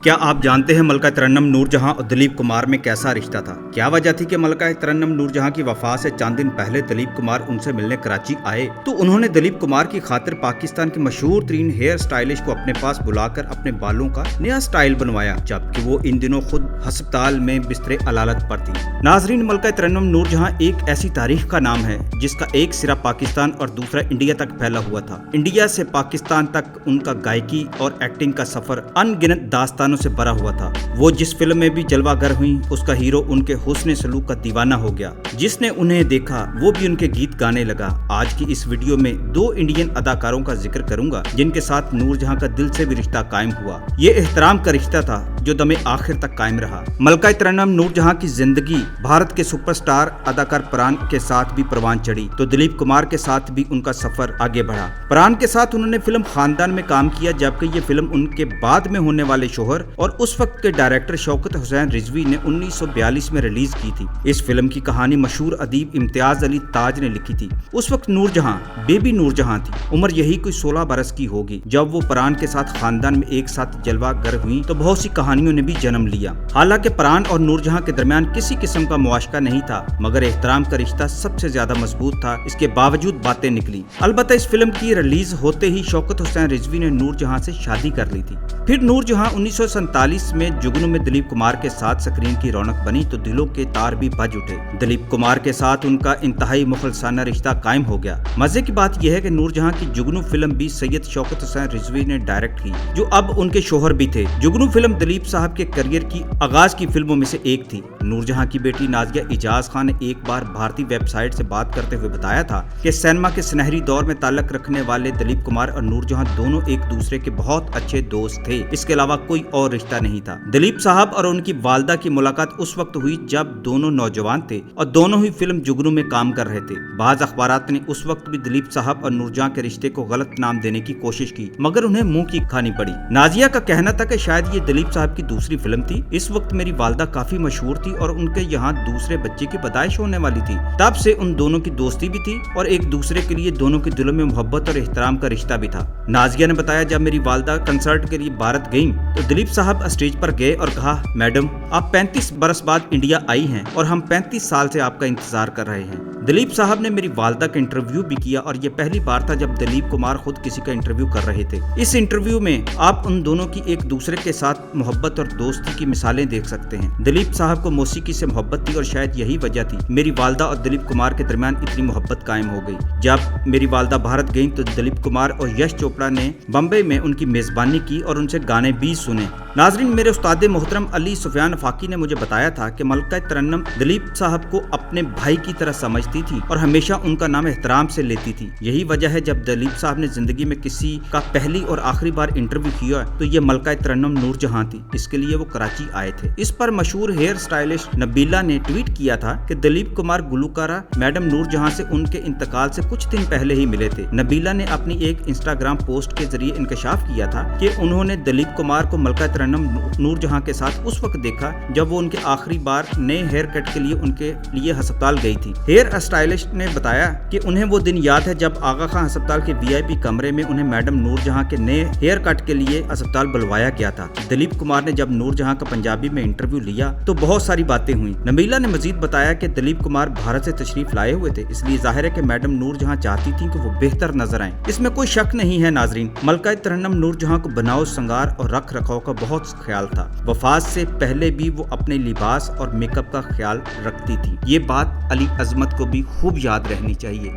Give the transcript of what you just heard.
کیا آپ جانتے ہیں ملکہ ترنم نور جہاں اور دلیپ کمار میں کیسا رشتہ تھا؟ کیا وجہ تھی کہ ملکہ ترنم نور جہاں کی وفات سے چند دن پہلے دلیپ کمار ان سے ملنے کراچی آئے تو انہوں نے دلیپ کمار کی خاطر پاکستان کے مشہور ترین ہیئر سٹائلش کو اپنے پاس بلا کر اپنے بالوں کا نیا سٹائل بنوایا، جبکہ وہ ان دنوں خود ہسپتال میں بستر علالت پر تھی۔ ناظرین، ملکہ ترنم نور جہاں ایک ایسی تاریخ کا نام ہے جس کا ایک سرا پاکستان اور دوسرا انڈیا تک پھیلا ہوا تھا۔ انڈیا سے پاکستان تک ان کا گائیکی اور ایکٹنگ کا سفر ان گنت داستانوں سے بھرا ہوا تھا۔ وہ جس فلم میں بھی جلوہ گر ہوئیں، اس کا ہیرو ان کے حسن سلوک کا دیوانہ ہو گیا۔ جس نے انہیں دیکھا وہ بھی ان کے گیت گانے لگا۔ آج کی اس ویڈیو میں دو انڈین اداکاروں کا ذکر کروں گا جن کے ساتھ نور جہاں کا دل سے بھی رشتہ قائم ہوا۔ یہ احترام کا رشتہ تھا جو دم آخر تک قائم رہا۔ ملکہ ترنم نور جہاں کی زندگی بھارت کے سپر سٹار اداکار پران کے ساتھ بھی پروان چڑھی تو دلیپ کمار کے ساتھ بھی ان کا سفر آگے بڑھا۔ پران کے ساتھ انہوں نے فلم خاندان میں کام کیا، جبکہ یہ فلم ان کے بعد میں ہونے والے شوہر اور اس وقت کے ڈائریکٹر شوکت حسین رضوی نے 1942 میں ریلیز کی تھی۔ اس فلم کی کہانی مشہور ادیب امتیاز علی تاج نے لکھی تھی۔ اس وقت نور جہاں بیبی نور جہاں تھی، عمر یہی کوئی 16 برس کی ہوگی۔ جب وہ پران کے ساتھ خاندان میں ایک ساتھ جلوہ گر ہوئی تو بہت سی کہانیوں نے بھی جنم لیا۔ حالانکہ پران اور نور جہاں کے درمیان کسی قسم کا مواشقہ نہیں تھا، مگر احترام کا رشتہ سب سے زیادہ مضبوط تھا۔ اس کے باوجود باتیں نکلی۔ البتہ اس فلم کی ریلیز ہوتے ہی شوکت حسین رضوی نے نور جہاں سے شادی کر لی تھی۔ پھر نور جہاں 1947 میں جگنو میں دلیپ کمار کے ساتھ سکرین کی رونق بنی تو دلوں کے تار بھی بج اٹھے۔ دلیپ کمار کے ساتھ ان کا انتہائی مخلصانہ رشتہ قائم ہو گیا۔ مزے کی بات یہ ہے کہ نور جہاں کی جگنو فلم بھی سید شوکت حسین رضوی نے ڈائریکٹ کی، جو اب ان کے شوہر بھی تھے۔ جگنو فلم دلیپ صاحب کے کیریئر کی آغاز کی فلموں میں سے ایک تھی۔ نور جہاں کی بیٹی نازیہ اعجاز خان نے ایک بار بھارتی ویب سائٹ سے بات کرتے ہوئے بتایا تھا کہ سینما کے سنہری دور میں تعلق رکھنے والے دلیپ کمار اور نور جہاں دونوں ایک دوسرے کے بہت اچھے دوست تھے، اس کے علاوہ کوئی اور رشتہ نہیں تھا۔ دلیپ صاحب اور ان کی والدہ کی ملاقات اس وقت ہوئی جب دونوں نوجوان تھے اور دونوں ہی فلم جگنو میں کام کر رہے تھے۔ بعض اخبارات نے اس وقت بھی دلیپ صاحب اور نور جہاں کے رشتے کو غلط نام دینے کی کوشش کی، مگر انہیں منہ کی کھانی پڑی۔ نازیہ کا کہنا تھا کہ شاید یہ دلیپ صاحب کی دوسری فلم تھی۔ اس وقت میری والدہ کافی مشہور تھی اور ان کے یہاں دوسرے بچے کی پیدائش ہونے والی تھی، تب سے ان دونوں کی دوستی بھی تھی اور ایک دوسرے کے لیے دونوں کے دلوں میں محبت اور احترام کا رشتہ بھی تھا۔ نازیہ نے بتایا، جب میری والدہ کنسرٹ کے لیے بھارت گئیں تو دلیپ صاحب اسٹیج پر گئے اور کہا، میڈم آپ 35 برس بعد انڈیا آئی ہیں اور ہم 35 سال سے آپ کا انتظار کر رہے ہیں۔ دلیپ صاحب نے میری والدہ کا انٹرویو بھی کیا اور یہ پہلی بار تھا جب دلیپ کمار خود کسی کا انٹرویو کر رہے تھے۔ اس انٹرویو میں آپ ان دونوں کی ایک دوسرے کے ساتھ محبت اور دوستی کی مثالیں دیکھ سکتے ہیں۔ دلیپ صاحب کو موسیقی سے محبت تھی اور شاید یہی وجہ تھی میری والدہ اور دلیپ کمار کے درمیان اتنی محبت قائم ہو گئی۔ جب میری والدہ بھارت گئیں تو دلیپ کمار اور یش چوپڑا نے بمبئی میں ان کی میزبانی کی اور ان سے گانے بھی سنے۔ ناظرین، میرے استاد محترم علی سفیان افاقی نے مجھے بتایا تھا کہ ملکہ ترنم دلیپ صاحب کو اپنے بھائی کی طرح سمجھتی تھی اور ہمیشہ ان کا نام احترام سے لیتی تھی۔ یہی وجہ ہے جب دلیپ صاحب نے زندگی میں کسی کا پہلی اور آخری بار انٹرویو کیا تو یہ ملکہ ترنم نور جہاں تھی۔ اس کے لیے وہ کراچی آئے تھے۔ اس پر مشہور ہیئر سٹائلسٹ نبیلہ نے ٹویٹ کیا تھا کہ دلیپ کمار گلوکارہ میڈم نور جہاں سے ان کے انتقال سے کچھ دن پہلے ہی ملے تھے۔ نبیلہ نے اپنی ایک انسٹاگرام پوسٹ کے ذریعے انکشاف کیا تھا کہ انہوں نے دلیپ کمار کو ملکہ ترنم نور جہاں کے ساتھ اس وقت دیکھا جب وہ ان کے آخری بار نئے ہیئر کٹ کے لیے ان کے لیے ہسپتال گئی تھی۔ ہیئر اسٹائلسٹ نے بتایا کہ انہیں وہ دن یاد ہے جب آغا خان ہسپتال کے VIP کمرے میں انہیں میڈم نور جہاں کے نئے ہیئر کٹ کے لیے ہسپتال بلوایا گیا تھا۔ دلیپ کمار نے جب نور جہاں کا پنجابی میں انٹرویو لیا تو بہت ساری باتیں ہوئیں۔ نبیلہ نے مزید بتایا کہ دلیپ کمار بھارت سے تشریف لائے ہوئے تھے، اس لیے ظاہر ہے کہ میڈم نور جہاں چاہتی تھیں کہ وہ بہتر نظر آئیں۔ اس میں کوئی شک نہیں ہے ناظرین، ملکہ ترنم نور جہاں کو بناؤ سنگار اور رکھ رکھاؤ کا بہت خیال تھا۔ وفات سے پہلے بھی وہ اپنے لباس اور میک اپ کا خیال رکھتی تھی۔ یہ بات علی عظمت کو بھی خوب یاد رہنی چاہیے۔